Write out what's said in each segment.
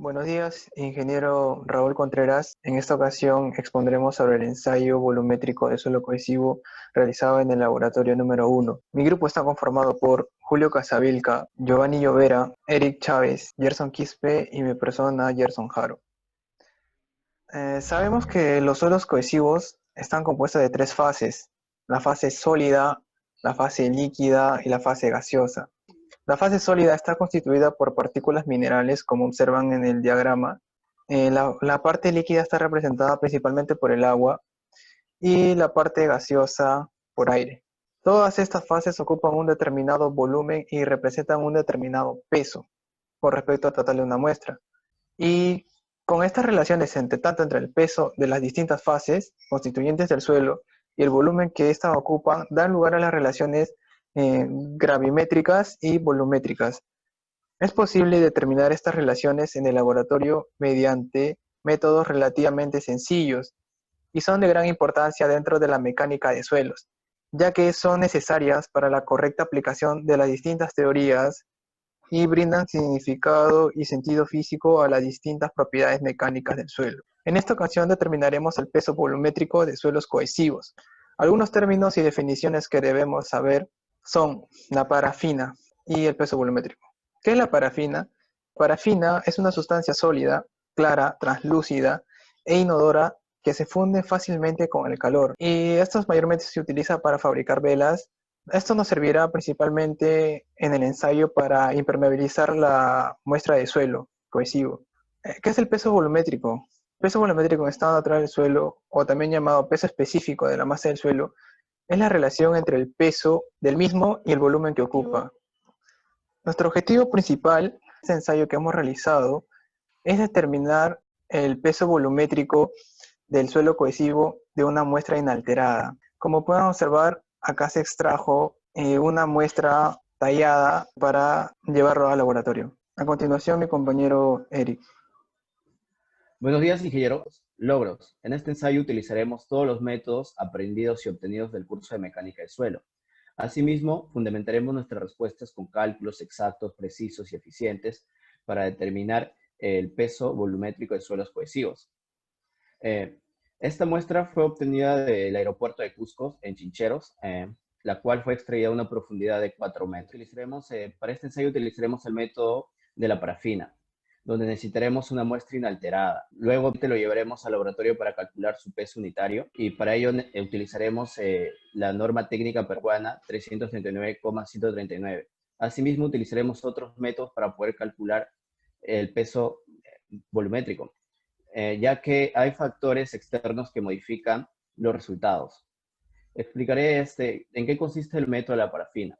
Buenos días, ingeniero Raúl Contreras. En esta ocasión expondremos sobre el ensayo volumétrico de suelo cohesivo realizado en el laboratorio número 1. Mi grupo está conformado por Julio Casavilca, Giovanni Llovera, Eric Chávez, Gerson Quispe y mi persona, Gerson Jaro. Sabemos que los suelos cohesivos están compuestos de tres fases: la fase sólida, la fase líquida y la fase gaseosa. La fase sólida está constituida por partículas minerales, como observan en el diagrama. La parte líquida está representada principalmente por el agua y la parte gaseosa por aire. Todas estas fases ocupan un determinado volumen y representan un determinado peso con respecto al total de una muestra. Y con estas relaciones tanto entre el peso de las distintas fases constituyentes del suelo y el volumen que éstas ocupan, dan lugar a las relaciones gravimétricas y volumétricas. Es posible determinar estas relaciones en el laboratorio mediante métodos relativamente sencillos y son de gran importancia dentro de la mecánica de suelos, ya que son necesarias para la correcta aplicación de las distintas teorías y brindan significado y sentido físico a las distintas propiedades mecánicas del suelo. En esta ocasión determinaremos el peso volumétrico de suelos cohesivos. Algunos términos y definiciones que debemos saber son la parafina y el peso volumétrico. ¿Qué es la parafina? Parafina es una sustancia sólida, clara, translúcida e inodora que se funde fácilmente con el calor, y esto mayormente se utiliza para fabricar velas. Esto nos servirá principalmente en el ensayo para impermeabilizar la muestra de suelo cohesivo. ¿Qué es el peso volumétrico? El peso volumétrico en estado natural del suelo, o también llamado peso específico de la masa del suelo, es la relación entre el peso del mismo y el volumen que ocupa. Nuestro objetivo principal de este ensayo que hemos realizado es determinar el peso volumétrico del suelo cohesivo de una muestra inalterada. Como pueden observar, acá se extrajo una muestra tallada para llevarlo al laboratorio. A continuación, mi compañero Eric. Buenos días, ingenieros. Logros. En este ensayo utilizaremos todos los métodos aprendidos y obtenidos del curso de mecánica del suelo. Asimismo, fundamentaremos nuestras respuestas con cálculos exactos, precisos y eficientes para determinar el peso volumétrico de suelos cohesivos. Esta muestra fue obtenida del aeropuerto de Cusco, en Chincheros, la cual fue extraída a una profundidad de 4 metros. Para este ensayo utilizaremos el método de la parafina, donde necesitaremos una muestra inalterada. Luego lo llevaremos al laboratorio para calcular su peso unitario, y para ello utilizaremos la norma técnica peruana 339,139. Asimismo, utilizaremos otros métodos para poder calcular el peso volumétrico, ya que hay factores externos que modifican los resultados. Explicaré en qué consiste el método de la parafina.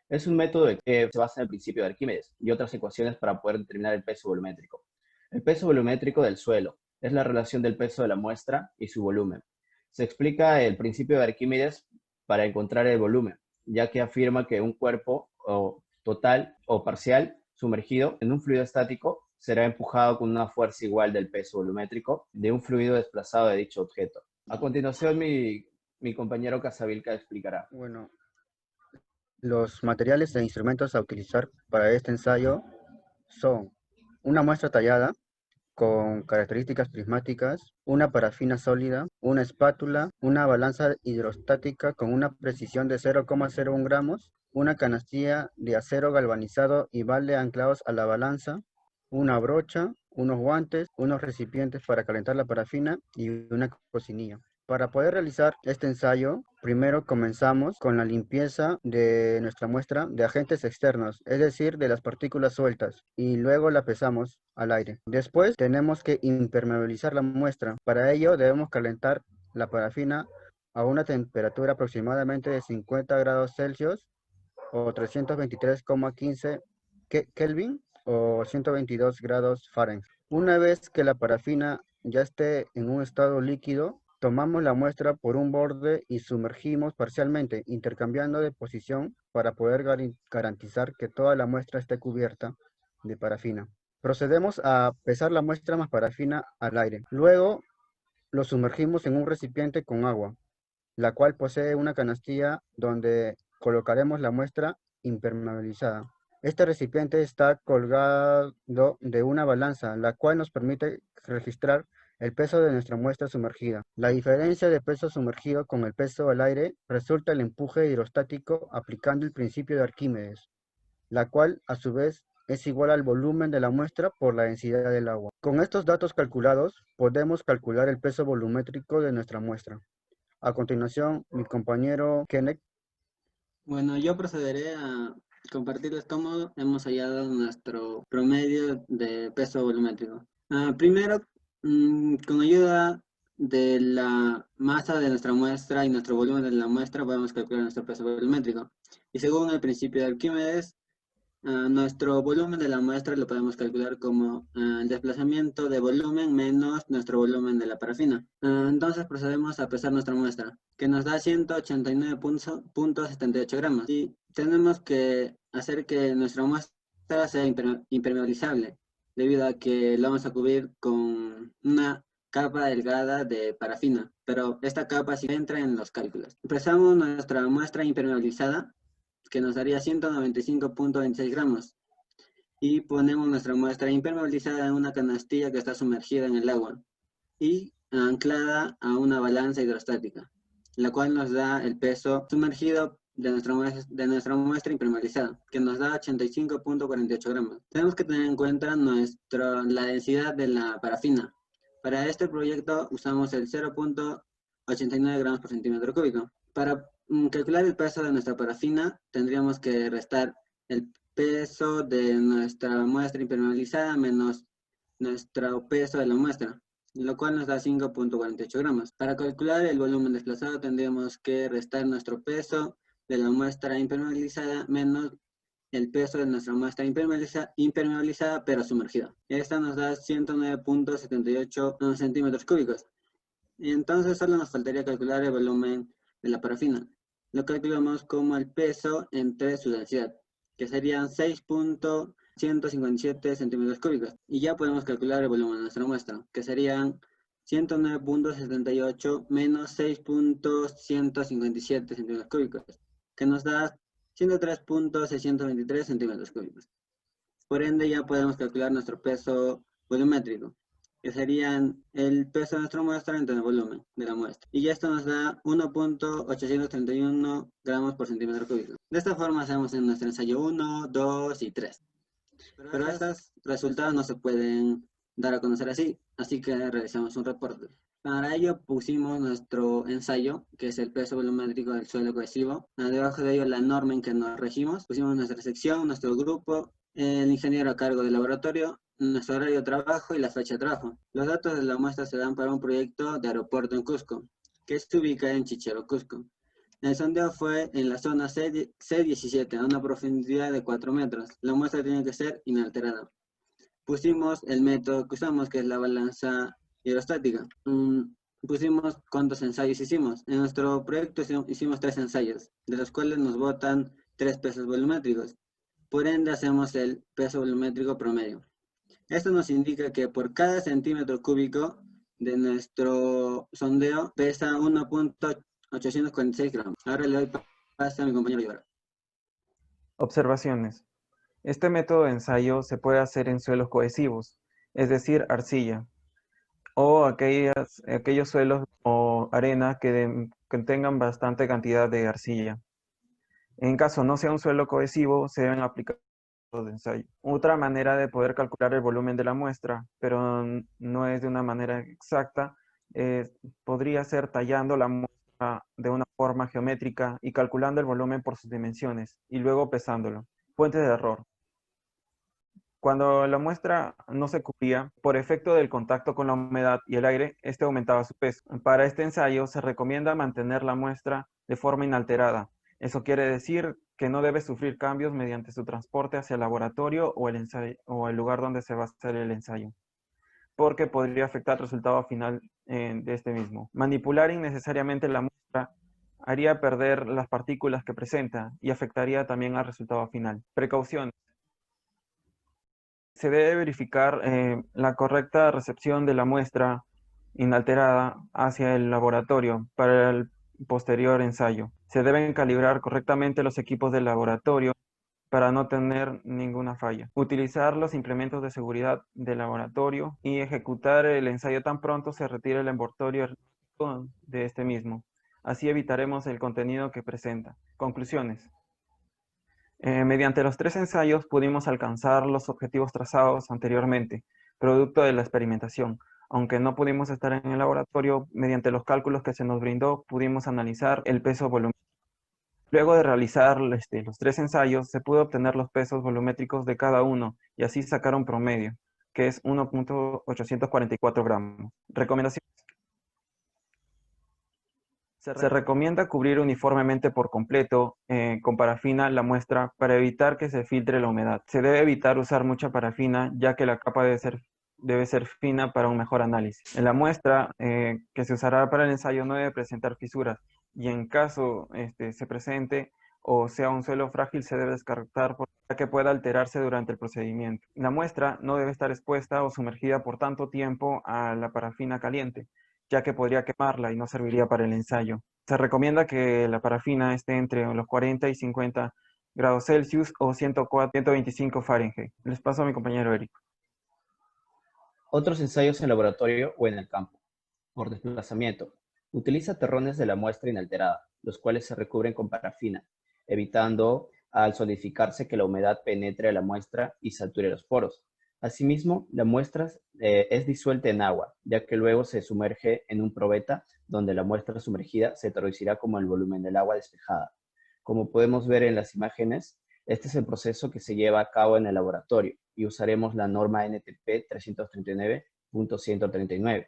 Es un método que se basa en el principio de Arquímedes y otras ecuaciones para poder determinar el peso volumétrico. El peso volumétrico del suelo es la relación del peso de la muestra y su volumen. Se explica el principio de Arquímedes para encontrar el volumen, ya que afirma que un cuerpo total o parcial sumergido en un fluido estático será empujado con una fuerza igual del peso volumétrico de un fluido desplazado de dicho objeto. A continuación, mi compañero Casavilca explicará. Bueno, los materiales e instrumentos a utilizar para este ensayo son una muestra tallada con características prismáticas, una parafina sólida, una espátula, una balanza hidrostática con una precisión de 0,01 gramos, una canastilla de acero galvanizado y balde anclados a la balanza, una brocha, unos guantes, unos recipientes para calentar la parafina y una cocinilla. Para poder realizar este ensayo, primero comenzamos con la limpieza de nuestra muestra de agentes externos, es decir, de las partículas sueltas, y luego la pesamos al aire. Después tenemos que impermeabilizar la muestra. Para ello debemos calentar la parafina a una temperatura aproximadamente de 50 grados Celsius o 323,15 Kelvin o 122 grados Fahrenheit. Una vez que la parafina ya esté en un estado líquido, tomamos la muestra por un borde y sumergimos parcialmente, intercambiando de posición para poder garantizar que toda la muestra esté cubierta de parafina. Procedemos a pesar la muestra más parafina al aire. Luego lo sumergimos en un recipiente con agua, la cual posee una canastilla donde colocaremos la muestra impermeabilizada. Este recipiente está colgado de una balanza, la cual nos permite registrar el peso de nuestra muestra sumergida. La diferencia de peso sumergido con el peso al aire resulta el empuje hidrostático aplicando el principio de Arquímedes, la cual a su vez es igual al volumen de la muestra por la densidad del agua. Con estos datos calculados, podemos calcular el peso volumétrico de nuestra muestra. A continuación, mi compañero Kenneth. Bueno, yo procederé a compartirles cómo hemos hallado nuestro promedio de peso volumétrico. Primero, con ayuda de la masa de nuestra muestra y nuestro volumen de la muestra, podemos calcular nuestro peso volumétrico. Y según el principio de Arquímedes, nuestro volumen de la muestra lo podemos calcular como el desplazamiento de volumen menos nuestro volumen de la parafina. Entonces procedemos a pesar nuestra muestra, que nos da 189.78 gramos. Y tenemos que hacer que nuestra muestra sea impermeabilizable, debido a que lo vamos a cubrir con una capa delgada de parafina, pero esta capa sí entra en los cálculos. Pesamos nuestra muestra impermeabilizada, que nos daría 195.26 gramos. Y ponemos nuestra muestra impermeabilizada en una canastilla que está sumergida en el agua y anclada a una balanza hidrostática, la cual nos da el peso sumergido de nuestra muestra impermeabilizada, que nos da 85.48 gramos. Tenemos que tener en cuenta la densidad de la parafina. Para este proyecto usamos el 0.89 gramos por centímetro cúbico. Para calcular el peso de nuestra parafina, tendríamos que restar el peso de nuestra muestra impermeabilizada menos nuestro peso de la muestra, lo cual nos da 5.48 gramos. Para calcular el volumen desplazado, tendríamos que restar nuestro peso de la muestra impermeabilizada menos el peso de nuestra muestra impermeabilizada pero sumergida. Esta nos da 109.78 centímetros cúbicos. Y entonces solo nos faltaría calcular el volumen de la parafina. Lo calculamos como el peso entre su densidad, que serían 6.157 centímetros cúbicos. Y ya podemos calcular el volumen de nuestra muestra, que serían 109.78 menos 6.157 centímetros cúbicos, que nos da 103.623 centímetros cúbicos. Por ende, ya podemos calcular nuestro peso volumétrico, que serían el peso de nuestra muestra entre el volumen de la muestra. Y esto nos da 1.831 gramos por centímetro cúbico. De esta forma hacemos en nuestro ensayo 1, 2 y 3. Pero estos resultados no se pueden dar a conocer así que realizamos un reporte. Para ello pusimos nuestro ensayo, que es el peso volumétrico del suelo cohesivo. Debajo de ello la norma en que nos regimos. Pusimos nuestra sección, nuestro grupo, el ingeniero a cargo del laboratorio, nuestro horario de trabajo y la fecha de trabajo. Los datos de la muestra se dan para un proyecto de aeropuerto en Cusco, que se ubica en Chichero, Cusco. El sondeo fue en la zona C17, a una profundidad de 4 metros. La muestra tiene que ser inalterada. Pusimos el método que usamos, que es la balanza hidrostática. Pusimos cuántos ensayos hicimos. En nuestro proyecto hicimos 3 ensayos, de los cuales nos botan 3 pesos volumétricos. Por ende, hacemos el peso volumétrico promedio. Esto nos indica que por cada centímetro cúbico de nuestro sondeo pesa 1.846 gramos. Ahora le doy paso a mi compañero Ibarra. Observaciones. Este método de ensayo se puede hacer en suelos cohesivos, es decir, arcilla, o aquellos suelos o arena que contengan bastante cantidad de arcilla. En caso no sea un suelo cohesivo, se deben aplicar de ensayo. Otra manera de poder calcular el volumen de la muestra, pero no es de una manera exacta, podría ser tallando la muestra de una forma geométrica y calculando el volumen por sus dimensiones y luego pesándolo. Fuentes de error. Cuando la muestra no se cubría, por efecto del contacto con la humedad y el aire, este aumentaba su peso. Para este ensayo se recomienda mantener la muestra de forma inalterada. Eso quiere decir que no debe sufrir cambios mediante su transporte hacia el laboratorio o el lugar donde se va a hacer el ensayo, porque podría afectar el resultado final de este mismo. Manipular innecesariamente la muestra haría perder las partículas que presenta y afectaría también al resultado final. Precauciones. Se debe verificar la correcta recepción de la muestra inalterada hacia el laboratorio para el posterior ensayo. Se deben calibrar correctamente los equipos del laboratorio para no tener ninguna falla. Utilizar los implementos de seguridad del laboratorio y ejecutar el ensayo tan pronto se retire el envoltorio de este mismo. Así evitaremos el contenido que presenta. Conclusiones. Mediante los 3 ensayos pudimos alcanzar los objetivos trazados anteriormente, producto de la experimentación. Aunque no pudimos estar en el laboratorio, mediante los cálculos que se nos brindó, pudimos analizar el peso volumétrico. Luego de realizar los 3 ensayos, se pudo obtener los pesos volumétricos de cada uno y así sacar un promedio, que es 1.844 gramos. Recomendación. Se recomienda cubrir uniformemente por completo con parafina la muestra para evitar que se filtre la humedad. Se debe evitar usar mucha parafina ya que la capa debe ser fina para un mejor análisis. En la muestra que se usará para el ensayo no debe presentar fisuras y en caso se presente o sea un suelo frágil se debe descartar para que pueda alterarse durante el procedimiento. La muestra no debe estar expuesta o sumergida por tanto tiempo a la parafina caliente, ya que podría quemarla y no serviría para el ensayo. Se recomienda que la parafina esté entre los 40 y 50 grados Celsius o 104, 125 Fahrenheit. Les paso a mi compañero Eric. Otros ensayos en laboratorio o en el campo. Por desplazamiento. Utiliza terrones de la muestra inalterada, los cuales se recubren con parafina, evitando al solidificarse que la humedad penetre a la muestra y sature los poros. Asimismo, la muestra es disuelta en agua, ya que luego se sumerge en un probeta donde la muestra sumergida se traducirá como el volumen del agua despejada. Como podemos ver en las imágenes, este es el proceso que se lleva a cabo en el laboratorio y usaremos la norma NTP 339.139.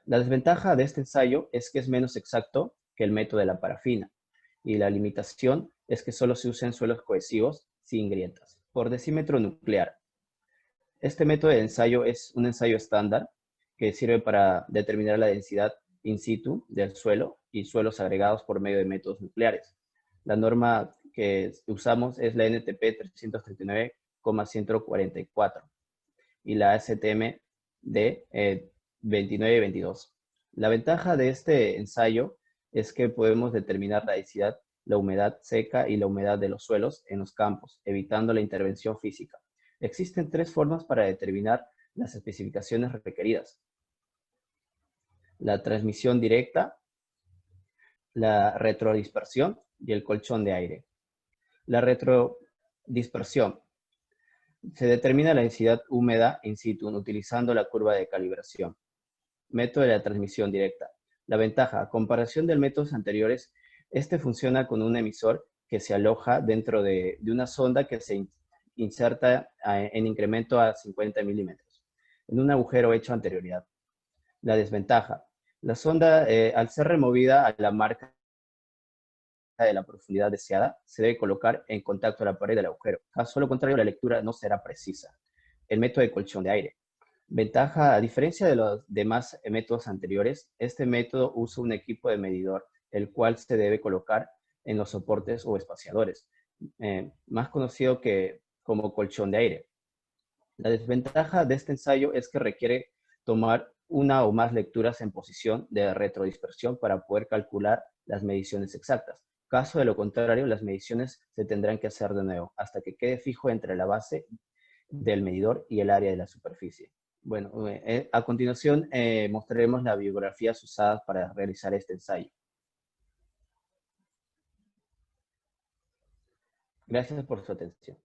La desventaja de este ensayo es que es menos exacto que el método de la parafina y la limitación es que solo se usan suelos cohesivos sin grietas. Por decímetro nuclear. Este método de ensayo es un ensayo estándar que sirve para determinar la densidad in situ del suelo y suelos agregados por medio de métodos nucleares. La norma que usamos es la NTP 339.144 y la STM de 2922. La ventaja de este ensayo es que podemos determinar la densidad, la humedad seca y la humedad de los suelos en los campos, evitando la intervención física. Existen 3 formas para determinar las especificaciones requeridas. La transmisión directa, la retrodispersión y el colchón de aire. La retrodispersión. Se determina la densidad húmeda in situ utilizando la curva de calibración. Método de la transmisión directa. La ventaja, a comparación de métodos anteriores, este funciona con un emisor que se aloja dentro de una sonda que se inserta en incremento a 50 milímetros, en un agujero hecho anterioridad. La desventaja. La sonda, al ser removida a la marca de la profundidad deseada, se debe colocar en contacto a la pared del agujero. Caso lo contrario, la lectura no será precisa. El método de colchón de aire. Ventaja, a diferencia de los demás métodos anteriores, este método usa un equipo de medidor, el cual se debe colocar en los soportes o espaciadores, más conocido como colchón de aire. La desventaja de este ensayo es que requiere tomar una o más lecturas en posición de retrodispersión para poder calcular las mediciones exactas. Caso de lo contrario, las mediciones se tendrán que hacer de nuevo hasta que quede fijo entre la base del medidor y el área de la superficie. Bueno, a continuación mostraremos las bibliografías usadas para realizar este ensayo. Gracias por su atención.